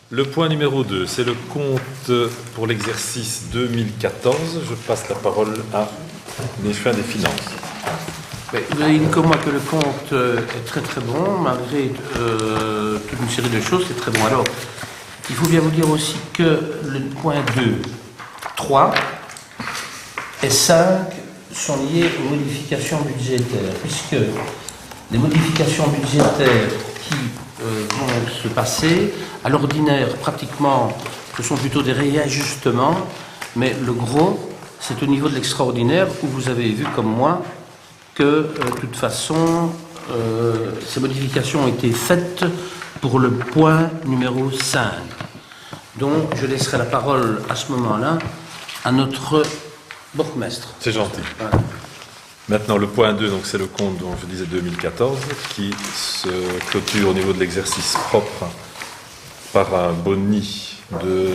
Le point numéro 2, c'est le compte pour l'exercice 2014. Je passe la parole à ministre des Finances. Vous avez dit comme moi que le compte est très très bon, malgré toute une série de choses, c'est très bon. Alors, il faut bien vous dire aussi que le point 2, 3 et 5 sont liés aux modifications budgétaires, puisque les modifications budgétaires qui vont se passer, à l'ordinaire, pratiquement, ce sont plutôt des réajustements, mais le gros, c'est au niveau de l'extraordinaire, où vous avez vu comme moi que, de toute façon, ces modifications ont été faites pour le point numéro 5. Donc, je laisserai la parole à ce moment-là à notre bourgmestre. C'est gentil. Voilà. Maintenant, le point 2, donc c'est le compte dont je disais 2014, qui se clôture au niveau de l'exercice propre par un boni de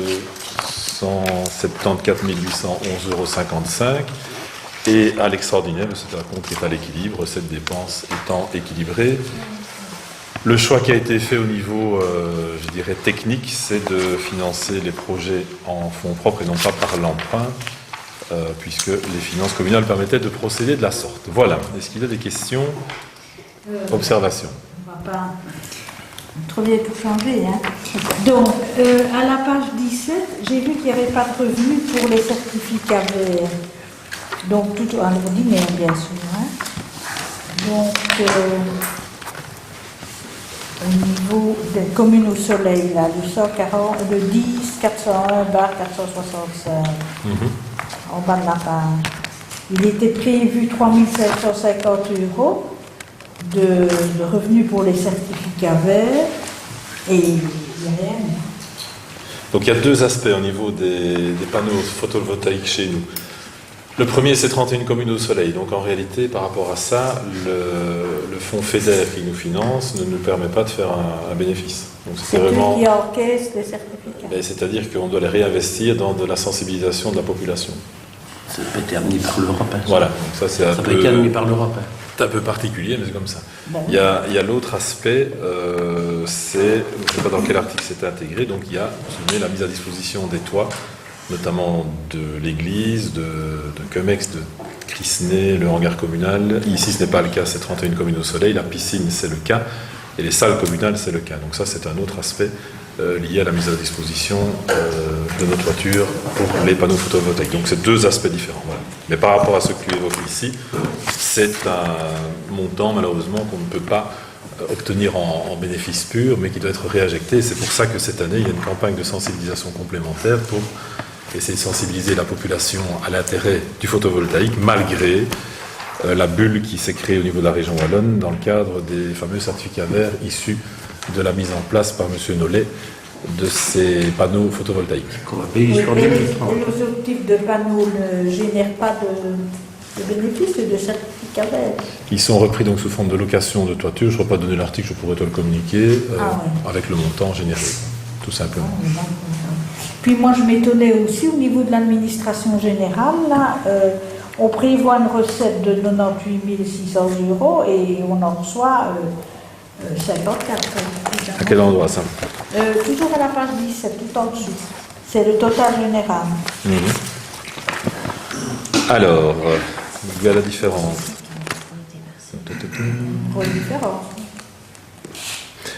174 811,55 €. Et à l'extraordinaire, c'est un compte qui est à l'équilibre, cette dépense étant équilibrée. Le choix qui a été fait au niveau, je dirais, technique, c'est de financer les projets en fonds propres et non pas par l'emprunt, puisque les finances communales permettaient de procéder de la sorte. Voilà. Est-ce qu'il y a des questions, observations? On ne va pas trop bien tout changer. Hein. Donc, à la page 17, j'ai vu qu'il n'y avait pas de revenus pour les certificats verts. Donc, tout à l'ordinaire, bien sûr. Hein. Donc, au niveau des communes au soleil, là, le 10 401 465, en bas de la page. Il était prévu 3 750 € de revenus pour les certificats verts, et il n'y a rien. Donc il y a deux aspects au niveau des panneaux photovoltaïques chez nous. Le premier, c'est 31 communes au soleil. Donc en réalité, par rapport à ça, le fonds FEDER qui nous finance ne nous permet pas de faire un bénéfice. Donc c'est vraiment qui encaisse les certificats. C'est-à-dire qu'on doit les réinvestir dans de la sensibilisation de la population. Ça peut être amené par l'Europe. Hein. Voilà, donc ça c'est peut être amené par l'Europe. Hein. C'est un peu particulier, mais c'est comme ça. Bon. Il y a l'autre aspect, c'est, je ne sais pas dans quel article c'était intégré, donc il y a la mise à disposition des toits, notamment de l'église, de Cumex, de Crisnay, le hangar communal. Ici, ce n'est pas le cas, c'est 31 communes au soleil. La piscine, c'est le cas. Et les salles communales, c'est le cas. Donc ça, c'est un autre aspect lié à la mise à disposition de nos toitures pour les panneaux photovoltaïques. Donc c'est deux aspects différents. Voilà. Mais par rapport à ce que tu évoques ici, c'est un montant, malheureusement, qu'on ne peut pas obtenir en bénéfice pur, mais qui doit être réinjecté. C'est pour ça que cette année, il y a une campagne de sensibilisation complémentaire pour essayer de sensibiliser la population à l'intérêt du photovoltaïque, malgré la bulle qui s'est créée au niveau de la région wallonne dans le cadre des fameux certificats verts issus de la mise en place par M. Nollet de ces panneaux photovoltaïques. Oui, et les autres types de panneaux ne génèrent pas de bénéfices et de certificats verts. Ils sont repris donc sous forme de location de toiture. Je ne pourrais pas donner l'article, je pourrais te le communiquer avec le montant généré, tout simplement. Puis moi, je m'étonnais aussi au niveau de l'administration générale. Là, on prévoit une recette de 98 600 € et on en reçoit 54. À quel endroit ça? Toujours à la page 17, tout en dessous. C'est le total général. Alors, il y a la différence.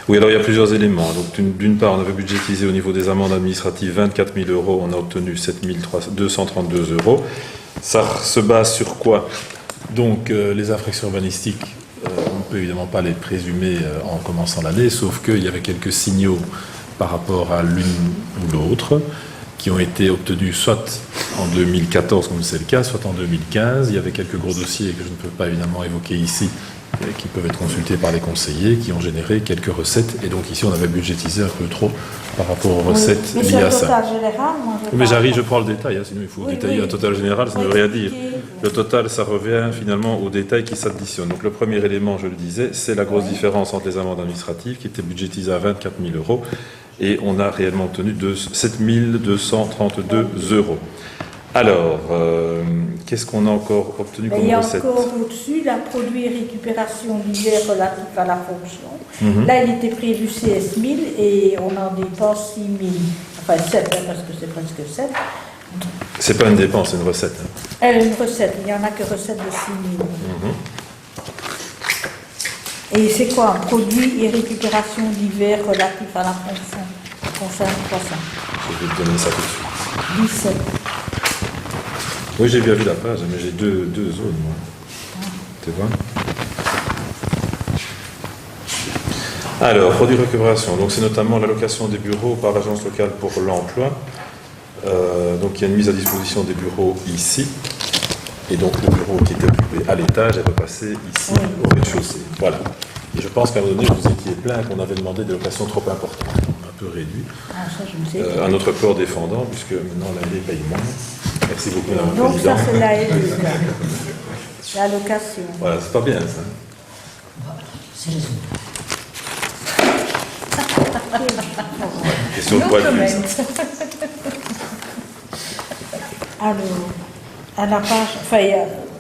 Oui, alors il y a plusieurs éléments. Donc, d'une part, on avait budgétisé au niveau des amendes administratives 24 000 €, on a obtenu 7 232 €. Ça se base sur quoi? Donc, les infractions urbanistiques, on ne peut évidemment pas les présumer en commençant l'année, sauf qu'il y avait quelques signaux par rapport à l'une ou l'autre qui ont été obtenus soit en 2014, comme c'est le cas, soit en 2015. Il y avait quelques gros dossiers que je ne peux pas évidemment évoquer ici, qui peuvent être consultés par les conseillers, qui ont généré quelques recettes. Et donc ici, on avait budgétisé un peu trop par rapport aux recettes liées à ça. Total général, moi, mais j'arrive, je prends le détail, hein, sinon il faut détailler un total général, ça ne veut rien dire. Le total, ça revient finalement aux détails qui s'additionnent. Donc le premier élément, je le disais, c'est la grosse différence entre les amendes administratives, qui étaient budgétisées à 24 000 €, et on a réellement obtenu 7 232 €. Alors, qu'est-ce qu'on a encore obtenu Mais comme il y a recette? encore au-dessus la produit et récupération d'hiver relatif à la fonction. Là, il était prévu CS 1000 et on en dépense 6000. Enfin 7, hein, parce que c'est presque 7. C'est pas une dépense, c'est une recette. Hein. Une recette, il n'y en a que recette de 6000. Et c'est quoi? Un produit et récupération d'hiver relatif à la fonction. Concerne 300. Je vais te donner ça tout de suite. 17. Oui, j'ai bien vu la page, mais j'ai deux zones, moi. Tu vois? Alors, produit récupération. Donc, c'est notamment l'allocation des bureaux par l'agence locale pour l'emploi. Donc, il y a une mise à disposition des bureaux ici. Et donc, le bureau qui était occupé à l'étage est repassé ici, au rez-de-chaussée. Voilà. Et je pense qu'à un moment donné, vous étiez plein qu'on avait demandé des locations trop importantes. Un peu réduit. Ah, ça, je me sais. À notre corps défendant, puisque maintenant l'année paye moins. Merci beaucoup, Madame la Donc, Présidente. ça, c'est la LE, l'allocation. Voilà, c'est pas bien ça. C'est raison. Question de No poids de comment. plus. Alors, à la page, enfin,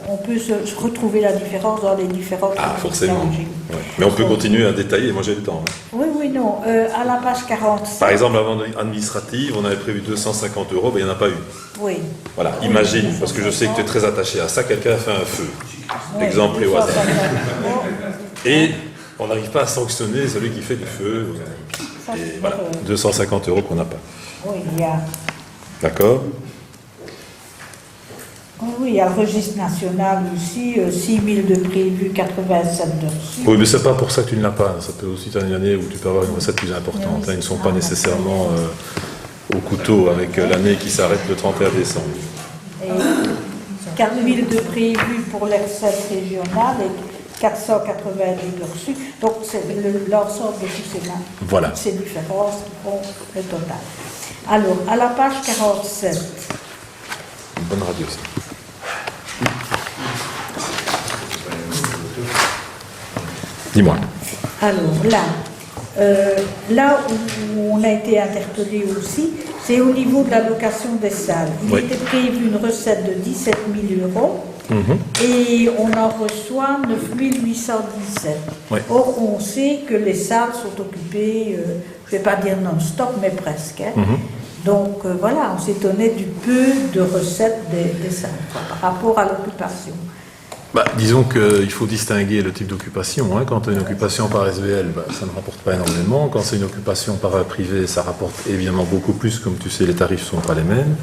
on peut se retrouver la différence dans les différentes. Ah, forcément. méthodologies. Ouais. Mais on peut continuer à détailler, moi j'ai le temps. Hein. Oui, oui, non. À la page 47. Par exemple, la vente administrative, on avait prévu 250 €, mais il n'y en a pas eu. Oui. Voilà, imagine, parce que je sais que tu es très attaché à ça, quelqu'un a fait un feu. Oui, Exemple et au hasard. 250. Et on n'arrive pas à sanctionner celui qui fait du feu. Ça, Et c'est voilà, vrai. 250 € qu'on n'a pas. Oui, il y a. D'accord? Oui, il y a le registre national aussi, 6000 de prévu, 87 de reçus. Oui, mais c'est pas pour ça que tu ne l'as pas. Ça peut aussi être une année où tu peux avoir une recette plus importante. Oui, Là, ils ne sont c'est pas ça. nécessairement au couteau avec l'année qui s'arrête le 31 décembre. Et 4000 de prévu pour les recettes régionales et 490 de reçus. Donc, c'est l'ensemble de tous Voilà. ces différences qui font le total. Alors, à la page 47, Une bonne radio, ça. Dis-moi. alors là où on a été interpellé aussi, c'est au niveau de l'allocation des salles. Il Oui. était prévu une recette de 17 000 euros. Mhm. Et on en reçoit 9 817. Oui. Or, on sait que les salles sont occupées, je ne vais pas dire non-stop, mais presque. Hein. Mhm. Donc, voilà, on s'étonnait du peu de recettes des salles par rapport à l'occupation. Bah, disons qu'il faut distinguer le type d'occupation. Hein. Quand tu as une occupation par SVL, ça ne rapporte pas énormément. Quand c'est une occupation par privé, ça rapporte évidemment beaucoup plus. Comme tu sais, les tarifs ne sont pas les mêmes.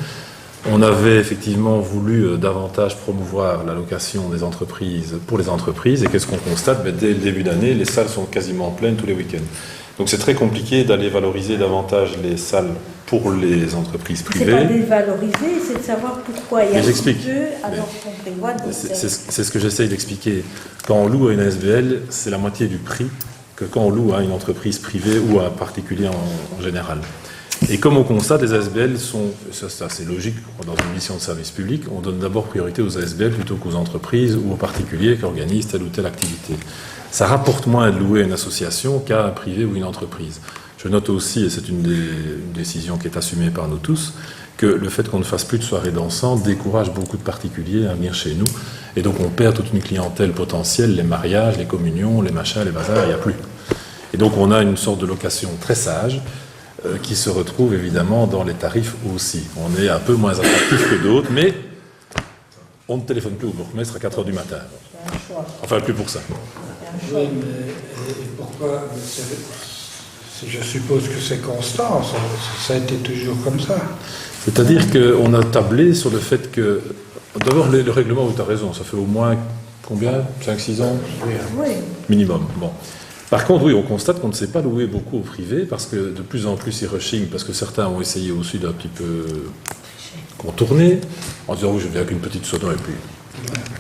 On avait effectivement voulu davantage promouvoir l'allocation des entreprises pour les entreprises. Et qu'est-ce qu'on constate? Dès le début d'année, les salles sont quasiment pleines tous les week-ends. Donc c'est très compliqué d'aller valoriser davantage les salles pour les entreprises C'est pas privées. dévaloriser, c'est de savoir pourquoi il y a Mais si j'explique. peu alors qu'on prévoit de C'est ce que j'essaye d'expliquer. Quand on loue à une SVL, c'est la moitié du prix que quand on loue à une entreprise privée ou à un particulier en général. Et comme on constate, les ASBL sont, ça c'est logique, dans une mission de service public, on donne d'abord priorité aux ASBL plutôt qu'aux entreprises ou aux particuliers qui organisent telle ou telle activité. Ça rapporte moins de louer une association qu'à un privé ou une entreprise. Je note aussi, et c'est une décision qui est assumée par nous tous, que le fait qu'on ne fasse plus de soirées dansantes décourage beaucoup de particuliers à venir chez nous. Et donc on perd toute une clientèle potentielle, les mariages, les communions, les machins, les bazars, il n'y a plus. Et donc on a une sorte de location très sage, qui se retrouve évidemment dans les tarifs aussi. On est un peu moins attractif que d'autres, mais on ne téléphone plus au bourgmestre à 4h du matin. C'est un choix. Enfin, plus pour ça. Oui, mais et pourquoi je suppose que c'est constant, ça a été toujours comme ça. C'est-à-dire qu'on a tablé sur le fait que... D'abord, le règlement, où tu as raison, ça fait au moins, combien 5-6 ans Oui. minimum. Bon. Par contre, oui, on constate qu'on ne sait pas louer beaucoup au privé parce que de plus en plus ils rechignent, parce que certains ont essayé aussi d'un petit peu contourner, en disant oui, je viens avec une petite sono et puis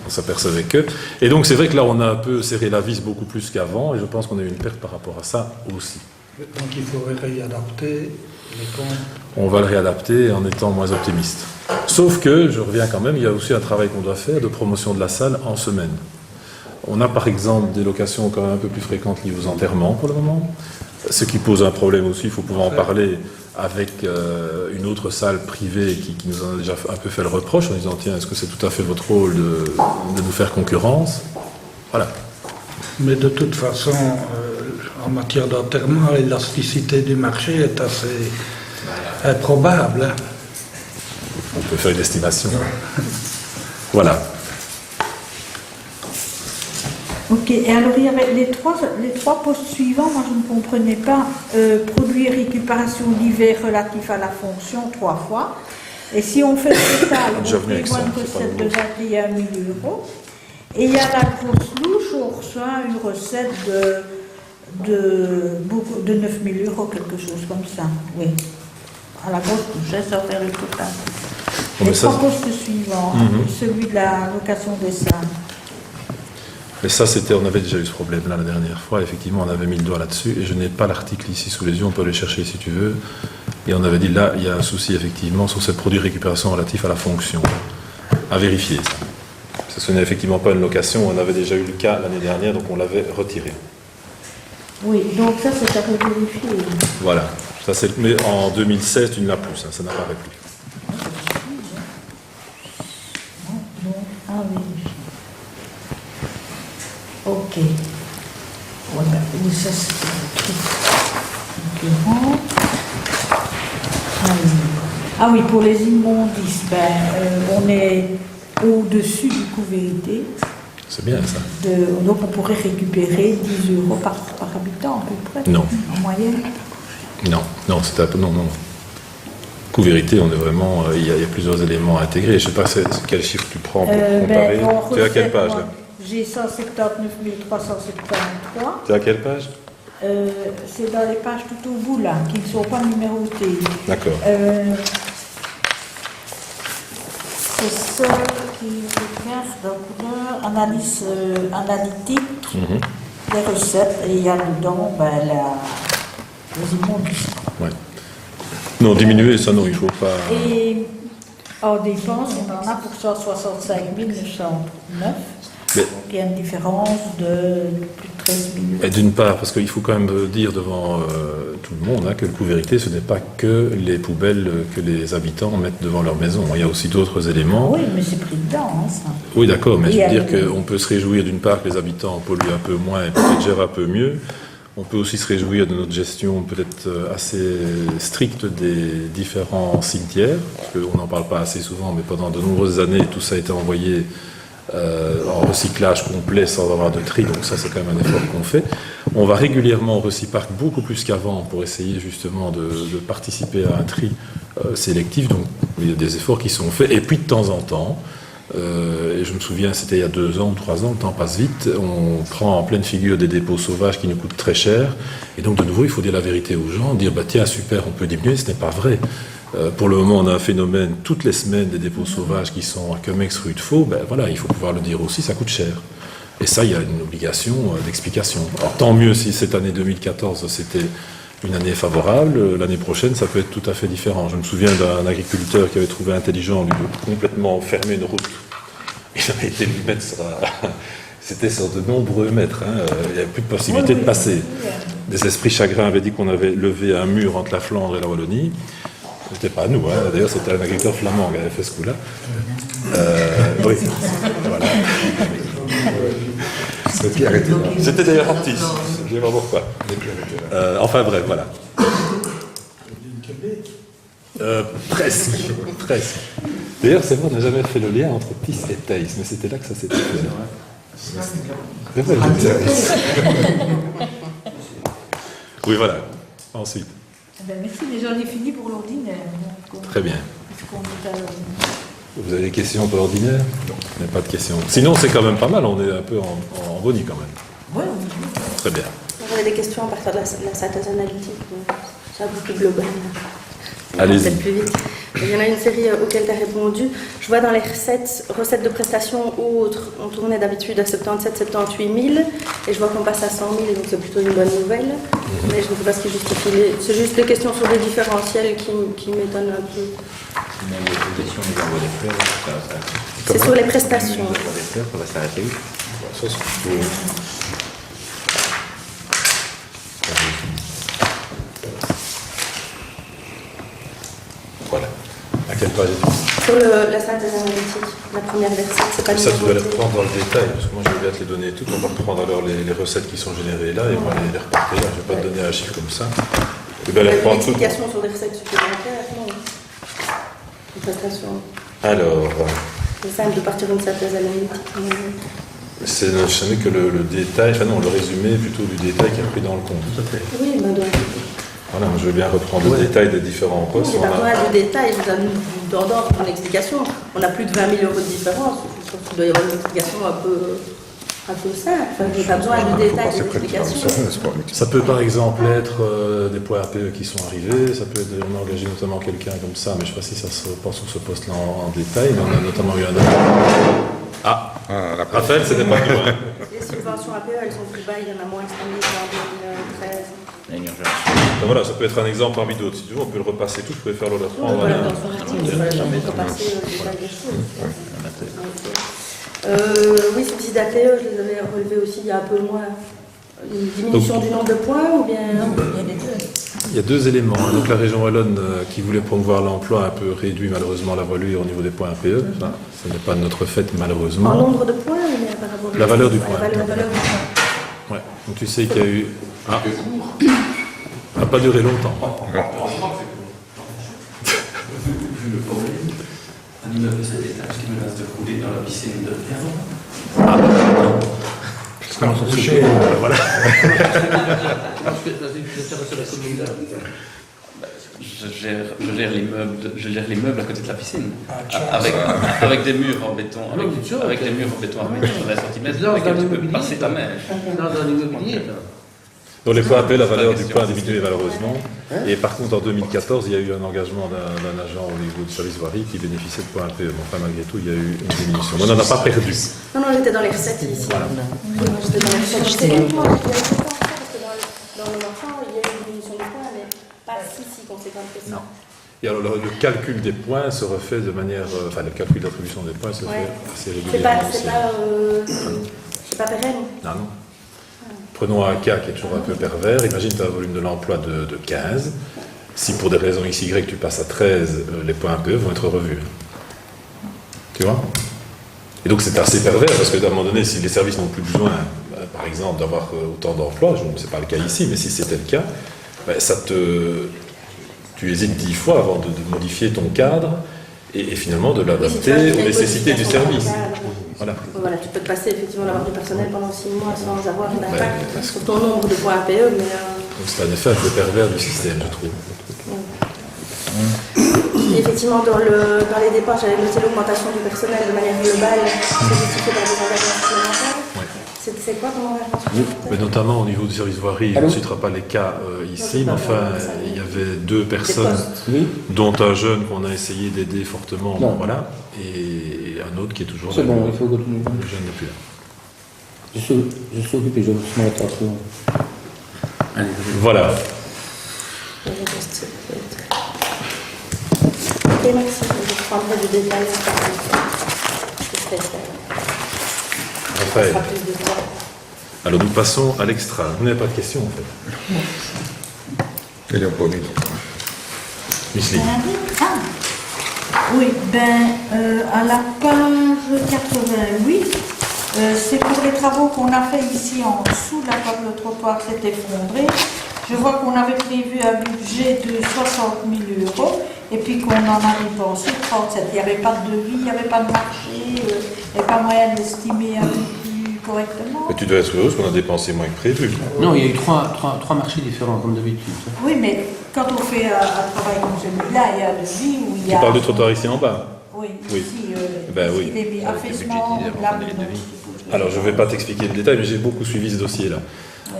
on s'apercevait que. Et donc c'est vrai que là on a un peu serré la vis beaucoup plus qu'avant et je pense qu'on a eu une perte par rapport à ça aussi. Donc il faudrait réadapter les comptes. On va le réadapter en étant moins optimiste. Sauf que, je reviens quand même, il y a aussi un travail qu'on doit faire de promotion de la salle en semaine. On a par exemple des locations quand même un peu plus fréquentes liées aux enterrements pour le moment. Ce qui pose un problème aussi, il faut pouvoir en parler avec une autre salle privée qui nous en a déjà un peu fait le reproche en disant tiens, est-ce que c'est tout à fait votre rôle de nous faire concurrence? Voilà. Mais de toute façon, en matière d'enterrement, l'élasticité du marché est assez improbable. Hein. On peut faire une estimation. Voilà. Ok, et alors il y avait les trois postes suivants, moi je ne comprenais pas, produits et récupération divers relatifs à la fonction 3 fois. Et si on fait le total, on prévoit une recette de 21 000 €. Et il y a la grosse louche, on reçoit une recette de 9 000 €, quelque chose comme ça. Oui. À la grosse louche, ça va faire le total. Les trois postes suivants, celui de la location des salles. Mais ça, on avait déjà eu ce problème-là la dernière fois. Effectivement, on avait mis le doigt là-dessus. Et je n'ai pas l'article ici sous les yeux. On peut le chercher si tu veux. Et on avait dit là, il y a un souci effectivement sur ce produit de récupération relatif à la fonction. À vérifier ça. Parce que ce n'est effectivement pas une location. On avait déjà eu le cas l'année dernière, donc on l'avait retiré. Oui, donc ça, c'est à revérifier. Voilà. Ça, mais en 2016, tu ne l'as plus. Ça n'apparaît plus. Donc, à vérifier. Ok. Voilà. Oui, ça c'est un truc concurrent. Ah oui, pour les immondices, on est au-dessus du coût vérité. C'est bien ça. Donc on pourrait récupérer 10 € par habitant à peu près. Non. En moyenne. Non, c'est un peu non. Coût vérité, on est vraiment, il y a plusieurs éléments à intégrer. Je ne sais pas quel chiffre tu prends pour comparer. Tu es à quelle page là? J'ai 179 373. Tu es à quelle page? C'est dans les pages tout au bout là, qui ne sont pas numérotées. D'accord. C'est celle qui regarde en couleur, analyse analytique, les recettes, et il y a dedans les immondices. Ouais. Non, diminuer, ça non, il ne faut pas. Et en dépenses, on en a pour 165 909. Mais, donc il y a une différence de plus de 13 000 €. Et d'une part, parce qu'il faut quand même dire devant tout le monde que le coût vérité, ce n'est pas que les poubelles que les habitants mettent devant leur maison. Il y a aussi d'autres éléments. Oui, mais c'est pris dedans, ça. Oui, d'accord, mais je veux dire qu'on peut se réjouir d'une part que les habitants polluent un peu moins et peut-être gèrent un peu mieux. On peut aussi se réjouir de notre gestion peut-être assez stricte des différents cimetières, parce qu'on n'en parle pas assez souvent, mais pendant de nombreuses années, tout ça a été envoyé en recyclage complet sans avoir de tri, donc ça c'est quand même un effort qu'on fait. On va régulièrement au Reciparc beaucoup plus qu'avant pour essayer justement de participer à un tri sélectif, donc il y a des efforts qui sont faits, et puis de temps en temps, et je me souviens c'était il y a 2 ans ou 3 ans, le temps passe vite, on prend en pleine figure des dépôts sauvages qui nous coûtent très cher, et donc de nouveau il faut dire la vérité aux gens, dire bah tiens super on peut diminuer, ce n'est pas vrai. Pour le moment, on a un phénomène toutes les semaines des dépôts sauvages qui sont à Comex, rue de Faux. Ben voilà, il faut pouvoir le dire aussi, ça coûte cher. Et ça, il y a une obligation d'explication. Alors tant mieux si cette année 2014 c'était une année favorable. L'année prochaine, ça peut être tout à fait différent. Je me souviens d'un agriculteur qui avait trouvé intelligent de complètement fermer une route. Il avait été lui mettre c'était sur de nombreux mètres. Il n'y avait plus de possibilité de passer. Des esprits chagrins avaient dit qu'on avait levé un mur entre la Flandre et la Wallonie. C'était pas nous, d'ailleurs c'était un agriculteur flamand qui avait fait ce coup-là. Oui, voilà. C'était d'ailleurs artiste, je ne sais pas pourquoi. Enfin bref, voilà. Presque. D'ailleurs, c'est vrai, on n'a jamais fait le lien entre Tis et Thaïs, mais c'était là que ça s'était fait. C'est vrai, oui, voilà. Ensuite. Merci, mais j'en ai fini pour l'ordinaire. Très bien. Vous avez des questions pour l'ordinaire? Non, il n'y a pas de questions. Sinon, c'est quand même pas mal, on est un peu en bonnie quand même. Oui. Très bien. Vous avez des questions à partir de la synthèse analytique? C'est un peu plus global. Allez-y. Plus vite. Il y en a une série auxquelles tu as répondu. Je vois dans les recettes de prestations ou autres, on tournait d'habitude à 77-78 000 et je vois qu'on passe à 100 000, donc c'est plutôt une bonne nouvelle. Mais je ne sais pas ce qui justifie. C'est juste des questions sur des différentiels qui m'étonnent un peu. C'est sur les prestations. Ça va s'arrêter où? page est-ce? Sur la synthèse analytique, la première versette, c'est pas Ça, tu dois les numéroté. reprendre dans le détail, parce que moi, je vais bien te les donner toutes. On va reprendre alors les recettes qui sont générées là, et on va les reporter là. Je ne vais pas te donner un chiffre comme ça. Tu vas les reprendre toutes. L'explication sur des recettes supplémentaires, non. Une prestation. Alors, C'est simple de partir d'une synthèse analytique. ce n'est que le détail, enfin non, le résumé plutôt du détail qui est repris dans le compte. Oui, ben donc. Voilà, je vais bien reprendre le détail des différents postes. C'est On pas a- besoin du détail, vous avez une tendance pour l'explication. On a plus de 20 000 euros de différence. Je trouve qu'il doit y avoir une explication un peu simple. Enfin, j'ai pas besoin du détail des explications. Ça peut par exemple être des points APE qui sont arrivés, ça peut être, on a engagé notamment quelqu'un comme ça, mais je ne sais pas si ça se passe sur ce poste-là en détail, mais on a notamment eu un... Ah, Raphaël, c'était pas nous, hein. Les subventions APE, elles sont plus bas, il y en a moins que 5 000 en 2013. Donc voilà, ça peut être un exemple parmi d'autres. Si tu veux, on peut le repasser tout, je peux faire le reprendre. Voilà, dans son article, il fallait jamais repasser le détail des choses. Oui, subsides APE, je les avais relevés aussi il y a un peu moins. Une diminution du nombre de points ou bien il y a les deux. Il y a deux éléments. Donc la région wallonne qui voulait promouvoir l'emploi a un peu réduit malheureusement la voilure au niveau des points APE. Enfin, ce n'est pas de notre fait En malheureusement. nombre de points ou bien par rapport à La valeur du point. La valeur du point. Ouais. Donc tu sais qu'il y a eu... Ah, ça n'a pas duré longtemps. Vu le problème, un immeuble de cet étage qui menace de couler dans la piscine de Pierre. Voilà. Je gère l'immeuble à côté de la piscine. Avec des murs en béton, avec des murs en béton armés sur 20 cm, avec lesquels tu peux passer ta main. Dans l'immobilier, là. Donc les points APE, la valeur du point a diminué malheureusement. Et par contre, en 2014, il y a eu un engagement d'un agent au niveau du service voirie qui bénéficiait de points APE. Mais enfin, malgré tout, il y a eu une diminution. Mais on n'en a pas perdu. Non, j'étais dans les recettes ici. Voilà. J'étais dans les recettes. J'étais parce que dans le marchand, il y a eu une diminution de points, mais pas si conséquente que ça. Non. Et alors, le calcul des points se refait de manière... Enfin, le calcul d'attribution des points se fait assez régulièrement aussi. C'est pas pérenne. Non. Prenons un cas qui est toujours un peu pervers. Imagine tu as un volume de l'emploi de 15. Si pour des raisons XY tu passes à 13, les points APE vont être revus. Tu vois? Et donc c'est assez pervers parce qu'à un moment donné, si les services n'ont plus besoin, par exemple, d'avoir autant d'emplois, ce n'est pas le cas ici, mais si c'était le cas, tu hésites 10 fois avant de modifier ton cadre et finalement de l'adapter aux nécessités du service. Voilà. Voilà, tu peux te passer effectivement d'avoir du personnel pendant 6 mois sans avoir d'impact sur ton nombre de points APE, mais... Donc c'est un effet un peu pervers du système, je trouve. Effectivement, dans les dépenses, j'avais noté l'augmentation du personnel de manière globale, c'est justifié par des engagements supplémentaires. Ouais. C'est quoi comme engagement supplémentaire? Mais notamment au niveau du service voirie, on ne citera pas les cas ici, mais enfin, il y avait 2 personnes, dont un jeune qu'on a essayé d'aider fortement, bon, voilà, et un autre qui est toujours C'est là. bon, il faut continuer. Le jeune n'est plus là. Je suis occupé, je vais me mettre à fond. Allez, Voilà. Ok, merci. Je prendrai du détail. Raphaël. Alors nous passons à l'extra. Vous n'avez pas de questions en fait. Il est pas mis. Miss Lee. Oui, à la page 88, c'est pour les travaux qu'on a fait ici en dessous, là, quand le trottoir s'est effondré. Je vois qu'on avait prévu un budget de 60 000 euros et puis qu'on en a dépensé 37. Il n'y avait pas de devis, il n'y avait pas de marché, il n'y avait pas moyen d'estimer un peu plus correctement. Mais tu dois être heureuse qu'on a dépensé moins que prévu. Non, il y a eu trois marchés différents, comme d'habitude. Oui, mais quand on fait un travail comme celui-là, il y a un devis où il y Tu a... parles du trottoir ici en bas. Oui, Oui. ici, Oui. les affaissements, là, Alors je ne vais pas t'expliquer le détail, mais j'ai beaucoup suivi ce dossier-là.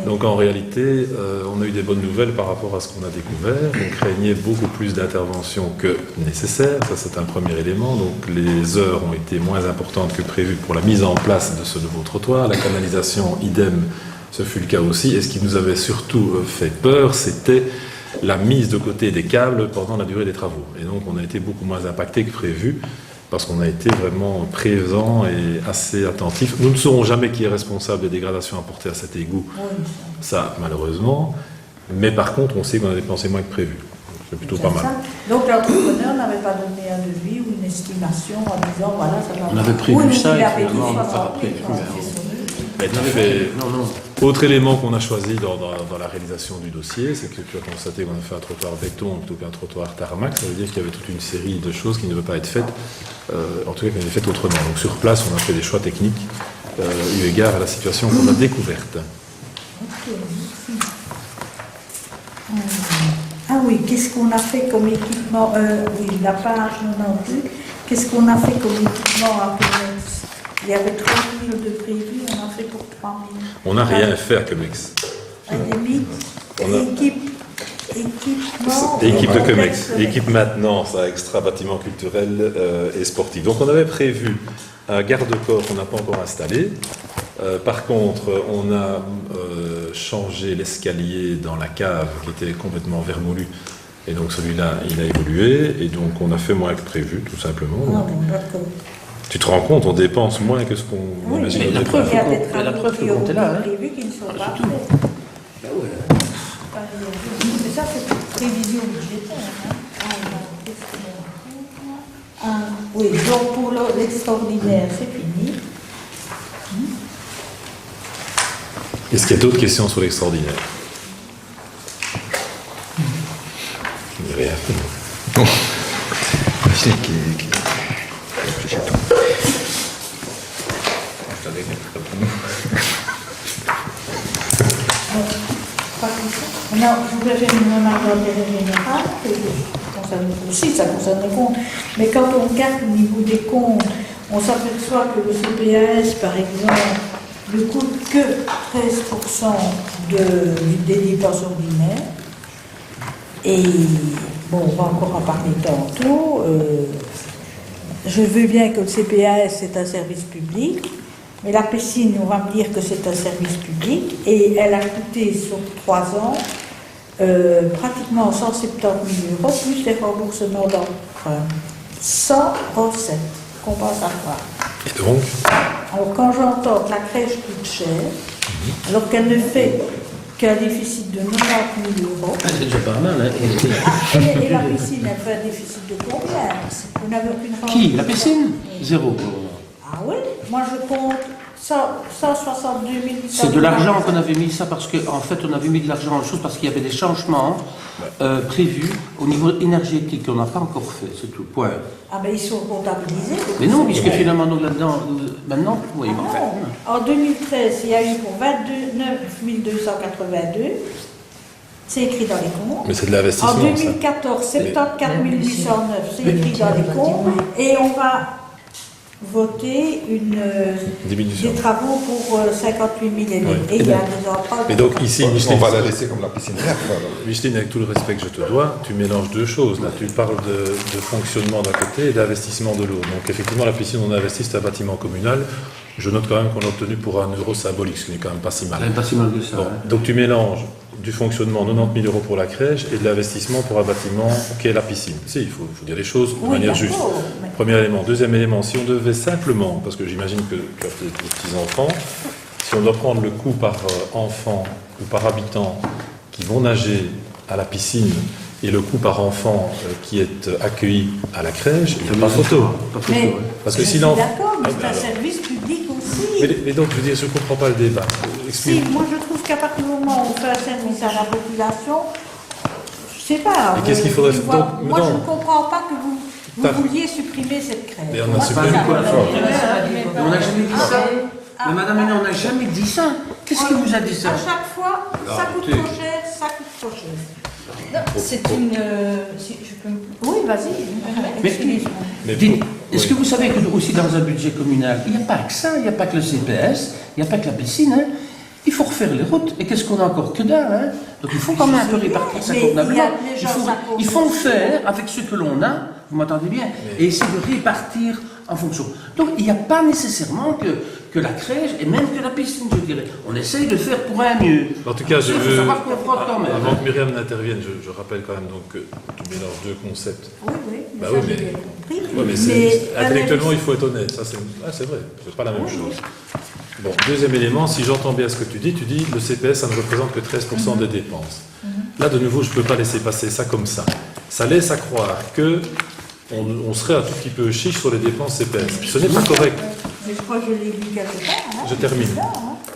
Donc en réalité, on a eu des bonnes nouvelles par rapport à ce qu'on a découvert. On craignait beaucoup plus d'interventions que nécessaire, ça c'est un premier élément. Donc les heures ont été moins importantes que prévu pour la mise en place de ce nouveau trottoir. La canalisation, idem, ce fut le cas aussi. Et ce qui nous avait surtout fait peur, c'était la mise de côté des câbles pendant la durée des travaux. Et donc on a été beaucoup moins impacté que prévu, parce qu'on a été vraiment présent et assez attentif. Nous ne saurons jamais qui est responsable des dégradations apportées à cet égout, ça malheureusement, mais par contre on sait qu'on a dépensé moins que prévu. C'est plutôt pas mal. Donc l'entrepreneur n'avait pas donné un devis ou une estimation en disant voilà, ça va. On avait prévu ça et avait dit finalement on n'a 60 pas prévu. 000, Mais tu fais- Non. Autre élément qu'on a choisi dans la réalisation du dossier, c'est que tu as constaté qu'on a fait un trottoir béton plutôt qu'un trottoir tarmac. Ça veut dire qu'il y avait toute une série de choses qui ne devaient pas être faites, en tout cas qui devaient être faites autrement. Donc sur place, on a fait des choix techniques eu égard à la situation qu'on a découverte. Ok, merci. Ah oui, qu'est-ce qu'on a fait comme équipement oui, la page 92. Qu'est-ce qu'on a fait comme équipement à Comex? Il y avait 3 000 de prévu, on a fait pour 3 000. On n'a rien fait à Comex. Équipe de Comex, équipe maintenance à extra bâtiments culturels et sportifs. Donc on avait prévu un garde-corps qu'on n'a pas encore installé. Par contre, on a changé l'escalier dans la cave qui était complètement vermoulu. Et donc celui-là, il a évolué. Et donc on a fait moins que prévu, tout simplement. Ah bon, d'accord. Tu te rends compte, on dépense moins que ce qu'on imagine au la départ. preuve, la preuve que compte est là. Hein. Prévu qui ne sont pas tout. faits. Mais ça, c'est une prévision budgétaire. Hein. Alors, qu'est-ce qu'on a? Oui, donc pour l'extraordinaire, c'est fini. Est-ce qu'il y a d'autres questions sur l'extraordinaire? Rien. Non, je voudrais faire une remarque d'intérêt général, ça concerne les comptes, mais quand on regarde au niveau des comptes, on s'aperçoit que le CPAS, par exemple, ne coûte que 13% des dépenses ordinaires. Et, bon, on va encore en parler tantôt. Je veux bien que le CPAS, c'est un service public, mais la piscine, on va me dire que c'est un service public, et elle a coûté sur 3 ans pratiquement 170 000 €, plus les remboursements d'emprunt. Sans recette compensatoire. Et donc? Alors quand j'entends que la crèche coûte cher, alors qu'elle ne fait qu'un déficit de 90 000 €. C'est déjà pas mal. Hein. Et la piscine, elle fait un déficit de combien? Vous n'avez aucune rente. Qui? La piscine? 0. Ah oui, moi je compte 162 000. C'est de l'argent qu'on avait mis ça parce qu'en fait on avait mis de l'argent en chose parce qu'il y avait des changements prévus au niveau énergétique qu'on n'a pas encore fait, c'est tout, point. Ah ben ils sont comptabilisés. Mais non, puisque finalement nous là-dedans, maintenant, oui, Ah bon, non. enfin, En 2013, il y a eu pour 29 282. C'est écrit dans les comptes. Mais c'est de l'investissement. En 2014, 74 809, c'est écrit dans les comptes. Et on va voter des travaux pour 58 000 €. Et il y a des emprunts. Mais donc ici, On Micheline, va la laisser comme la piscine verte. Micheline, avec tout le respect que je te dois, tu mélanges deux choses. Là, tu parles de fonctionnement d'un côté et d'investissement de l'autre. Donc effectivement, la piscine, on a investi, c'est un bâtiment communal. Je note quand même qu'on a obtenu pour 1 € symbolique, ce qui n'est quand même pas si mal. c'est pas si mal que ça. Bon, hein. donc tu mélanges du fonctionnement 90 000 € pour la crèche et de l'investissement pour un bâtiment qui est la piscine. Si, il faut dire les choses de manière juste. Mais... Premier élément. Deuxième élément, si on devait simplement, parce que j'imagine que tu as fait des petits-enfants, si on doit prendre le coût par enfant ou par habitant qui vont nager à la piscine et le coût par enfant qui est accueilli à la crèche, il n'y a pas photo. Mais Parce que je suis sinon... d'accord, mais c'est un alors. service public aussi. Mais donc, je veux dire, je ne comprends pas le débat. Si, moi je trouve qu'à partir du moment où on fait un service à la population, je ne sais pas. Mais qu'est-ce qu'il faudrait faire? Donc, moi non. je ne comprends pas que vous vouliez supprimer cette crèche. Mais on a Moi, supprimé c'est ça. quoi? Mais on n'a jamais dit ça. Mais madame, mais on n'a jamais dit ça. Qu'est-ce qui vous a dit ça? À chaque fois, ça coûte trop cher, ça coûte trop cher. Non, c'est une. Si je peux Oui, vas-y. Mais- Excuse-moi. Mais Dites, oui. est-ce que vous savez que aussi dans un budget communal, il n'y a pas que ça, il n'y a pas que le CPS, il n'y a pas que la piscine, hein. Il faut refaire les routes. Et qu'est-ce qu'on a encore que dalle, hein. Donc il faut quand même un peu répartir ça Mais convenablement. il y a des gens, ça compte. Il faut le faire avec ce que l'on a, vous m'entendez bien, et essayer de répartir en fonction. Donc il n'y a pas nécessairement que la crèche et même que la piscine, je dirais. On essaye de faire pour un mieux. En tout cas, je Il faut veux, savoir qu'on frotte quand même. avant que Myriam n'intervienne, je rappelle quand même donc que tu mélanges deux concepts. Oui, oui. Bah ça, oui, j'ai mais- bien compris. Ouais, mais intellectuellement, il faut être honnête. Ça, c'est vrai. C'est pas la même chose. Bon, deuxième élément, si j'entends bien ce que tu dis le CPS, ça ne représente que 13% des dépenses. Là, de nouveau, je ne peux pas laisser passer ça comme ça. ça laisse à croire que on serait un tout petit peu chiche sur les dépenses CPS. Ce n'est pas correct. Mais je crois que je l'ai vu quelque part. Hein. Je termine.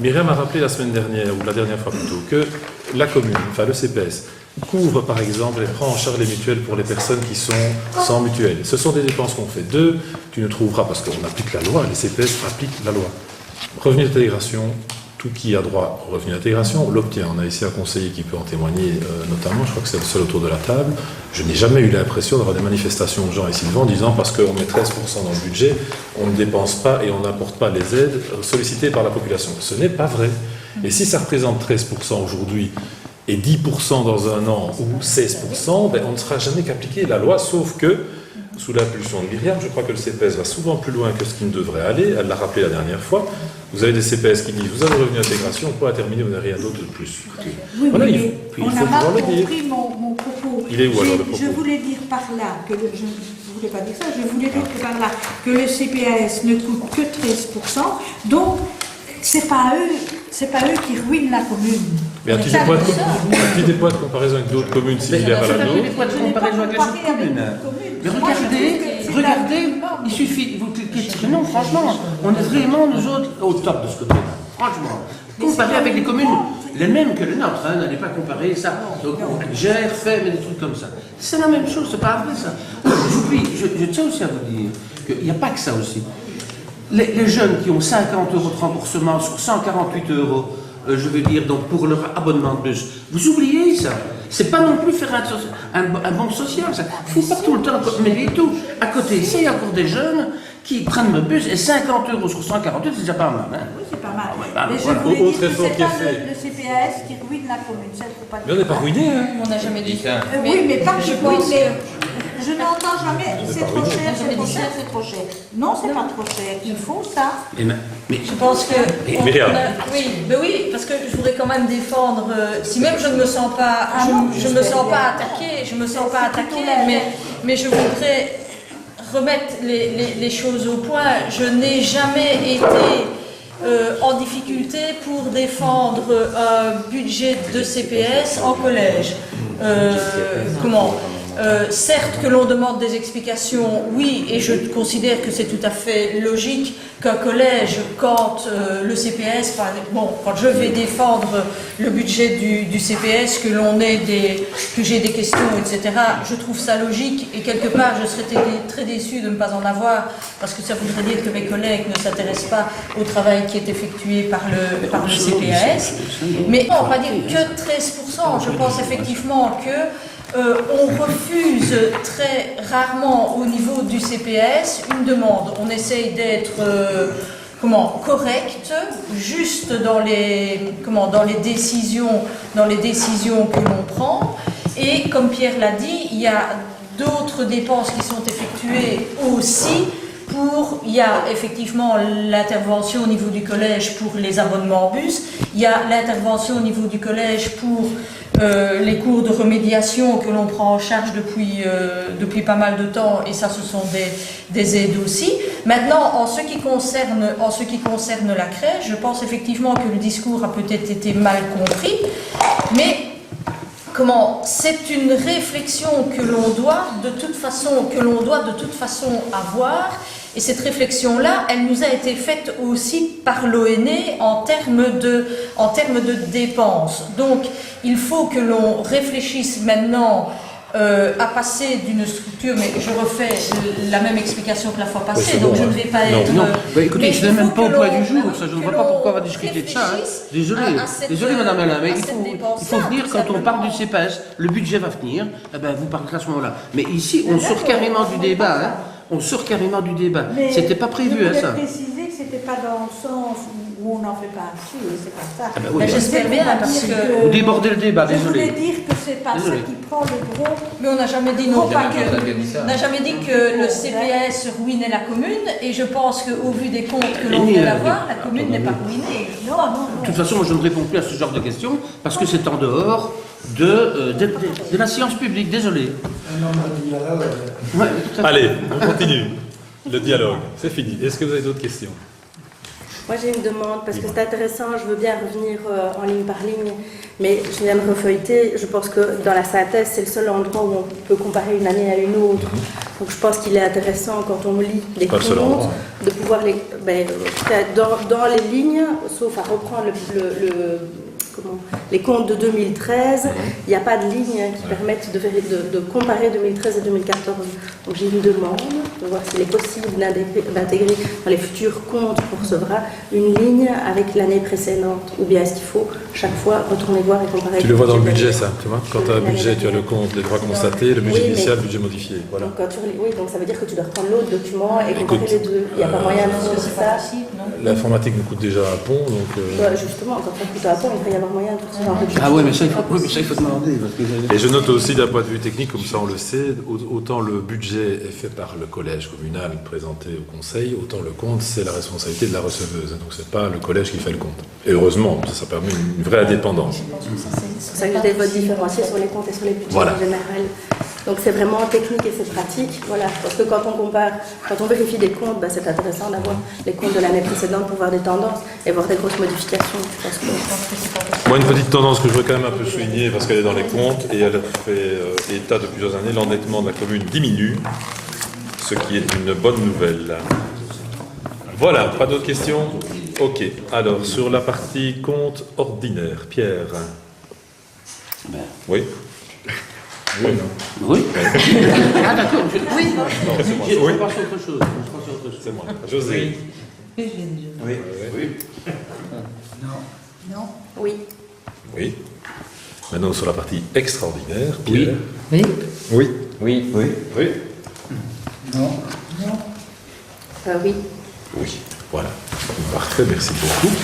Myriam a rappelé la semaine dernière, ou la dernière fois plutôt, que la commune, enfin le CPS, couvre par exemple et prend en charge les mutuelles pour les personnes qui sont sans mutuelle. Ce sont des dépenses qu'on fait. 2, tu ne trouveras, parce qu'on applique la loi, les CPS appliquent la loi. Revenu d'intégration, tout qui a droit au revenu d'intégration l'obtient. On a ici un conseiller qui peut en témoigner notamment, je crois que c'est le seul autour de la table. Je n'ai jamais eu l'impression d'avoir des manifestations de gens ici devant disant parce qu'on met 13% dans le budget, on ne dépense pas et on n'apporte pas les aides sollicitées par la population. Ce n'est pas vrai. Et si ça représente 13% aujourd'hui et 10% dans un an ou 16%, ben on ne sera jamais qu'appliquer la loi, sauf que sous l'impulsion de Myriam, je crois que le CPS va souvent plus loin que ce qu'il ne devrait aller. Elle l'a rappelé la dernière fois. Vous avez des CPS qui disent, vous avez le revenu d'intégration, pour terminer, vous n'avez rien d'autre de plus. Oui, voilà, mais on n'a pas compris dire. mon propos. Il est où alors le propos? Je voulais dire par là, que je ne voulais pas dire ça, je voulais dire que par là, que le CPS ne coûte que 13%, donc c'est pas eux qui ruinent la commune. Mais un petit dépôt de comparaison avec d'autres communes similaires à la nôtre. des points de comparaison avec les autres communes. Mais regardez, il suffit, vous cliquez dessus. Non, franchement, on est vraiment, nous autres, au top de ce côté-là. Franchement. Comparé avec les communes, les mêmes que les nôtres, hein, n'allez pas comparer ça. Donc, gère, fait, mais des trucs comme ça. C'est la même chose, c'est pas vrai ça. J'oublie, je tiens aussi à vous dire qu'il n'y a pas que ça aussi. Les jeunes qui ont 50 € de remboursement sur 148 €, je veux dire, donc pour leur abonnement de bus, vous oubliez ça. C'est pas non plus faire un bon social, ça. Il ne faut pas tout le temps mêler tout. À côté, il y a encore des jeunes qui prennent le bus et 50 € sur 148, c'est déjà pas mal. Hein. Oui, c'est pas mal. Mais je voulais dire que c'est pas fait. le CPS qui ruine la commune. Ça, faut pas Mais on n'est pas ruiné, hein. On n'a jamais dit ça. Oui, mais pas que je Oui, pense. Je n'entends jamais, c'est trop cher, c'est trop cher, c'est trop cher. Non, c'est pas trop cher. Il faut ça. Mais Je pense que. Oui, parce que je voudrais quand même défendre. Si même je ne me sens pas, je me sens pas attaquée, mais je voudrais remettre les choses au point. Je n'ai jamais été en difficulté pour défendre un budget de CPS en collège. Certes que l'on demande des explications, oui, et je considère que c'est tout à fait logique qu'un collège, quand le CPS, quand je vais défendre le budget du CPS, que j'ai des questions, etc., je trouve ça logique, et quelque part je serais très déçue de ne pas en avoir, parce que ça voudrait dire que mes collègues ne s'intéressent pas au travail qui est effectué par le CPS. Mais on va dire que 13%, je pense effectivement que on refuse très rarement au niveau du CPS une demande. On essaye d'être correct, juste dans les décisions que l'on prend. Et comme Pierre l'a dit, il y a d'autres dépenses qui sont effectuées aussi. Il y a effectivement l'intervention au niveau du collège pour les abonnements en bus, il y a l'intervention au niveau du collège pour les cours de remédiation que l'on prend en charge depuis pas mal de temps, et ça ce sont des aides aussi. Maintenant, en ce qui concerne la crèche, je pense effectivement que le discours a peut-être été mal compris, mais c'est une réflexion que l'on doit de toute façon avoir, et cette réflexion-là, elle nous a été faite aussi par l'ONE en termes de dépenses. Donc, il faut que l'on réfléchisse maintenant à passer d'une structure, mais je refais la même explication que la fois passée, donc je ne vais pas être... Non, écoutez, je n'ai même pas au point du jour, ça, je ne vois pas pourquoi on va discuter de ça. Hein. Désolé Madame Alain, mais il faut venir, quand on parle du CPS, le budget va venir, vous parlerez à ce moment-là. Mais ici, on sort carrément du débat, hein. On sort carrément du débat. C'était pas prévu, ça. Ça. Préciser que c'était pas dans le sens où on n'en fait pas un dessus, c'est pas ça. Oui, j'espère bien, parce que... Vous débordez le débat, désolé. Je voulais dire que c'est pas ça qui prend le gros... Mais on n'a jamais dit non, on n'a jamais dit que le CPS ruinait la commune, et je pense qu'au vu des comptes que l'on vient d'avoir, la commune n'est pas ruinée. Non. De toute façon, moi je ne réponds plus à ce genre de questions, parce que c'est en dehors de la science publique, désolé. Allez, on continue. Le dialogue, c'est fini. Est-ce que vous avez d'autres questions? Moi j'ai une demande parce que c'est intéressant, je veux bien revenir en ligne par ligne, mais je viens de refeuilleter, je pense que dans la synthèse c'est le seul endroit où on peut comparer une année à une autre. Donc je pense qu'il est intéressant quand on lit les comptes de pouvoir les... dans les lignes, sauf à reprendre les comptes de 2013, il n'y a pas de lignes qui permettent de comparer 2013 et 2014. Donc j'ai une demande de voir s'il est possible d'intégrer dans les futurs comptes pour Sevra une ligne avec l'année précédente. Ou bien est-ce qu'il faut chaque fois retourner voir et comparer. Tu le vois dans le budget, ça, tu vois. Quand tu as un budget, tu as le compte des droits constatés, le budget initial, le budget modifié. Voilà. Donc, donc ça veut dire que tu dois reprendre l'autre document et comparer les deux. Il n'y a pas moyen de faire ça. L'informatique nous coûte déjà un pont, donc... justement, quand ça coûte un pont, il va y avoir moyen de faire ça dans le budget. Ah oui, mais ça, il faut demander. Et je note aussi d'un point de vue technique, comme ça on le sait, autant le budget est fait par le collège communal présenté au conseil, autant le compte c'est la responsabilité de la receveuse. Donc c'est pas le collège qui fait le compte. Et heureusement, ça permet une vraie indépendance. C'est pour ça que je vais différencier sur les comptes et sur les budgets en général. Donc c'est vraiment technique et c'est pratique. Voilà. Parce que quand on compare, quand on vérifie des comptes, c'est intéressant d'avoir les comptes de l'année précédente pour voir des tendances et voir des grosses modifications. Moi, une petite tendance que je veux quand même un peu souligner, parce qu'elle est dans les comptes et elle a fait état de plusieurs années, l'endettement de la commune diminue, ce qui est une bonne nouvelle. Voilà, pas d'autres questions? Ok, alors sur la partie compte ordinaire, Pierre. Oui. Oui, non. Oui. Ah d'accord. Oui. Je pense autre chose. C'est moi. José. Oui. Oui. Non. Oui. Oui. Maintenant sur la partie extraordinaire, Pierre. Oui. Oui. Oui. Oui. Oui. Non. Oui. Oui. Voilà. Parfait, merci beaucoup.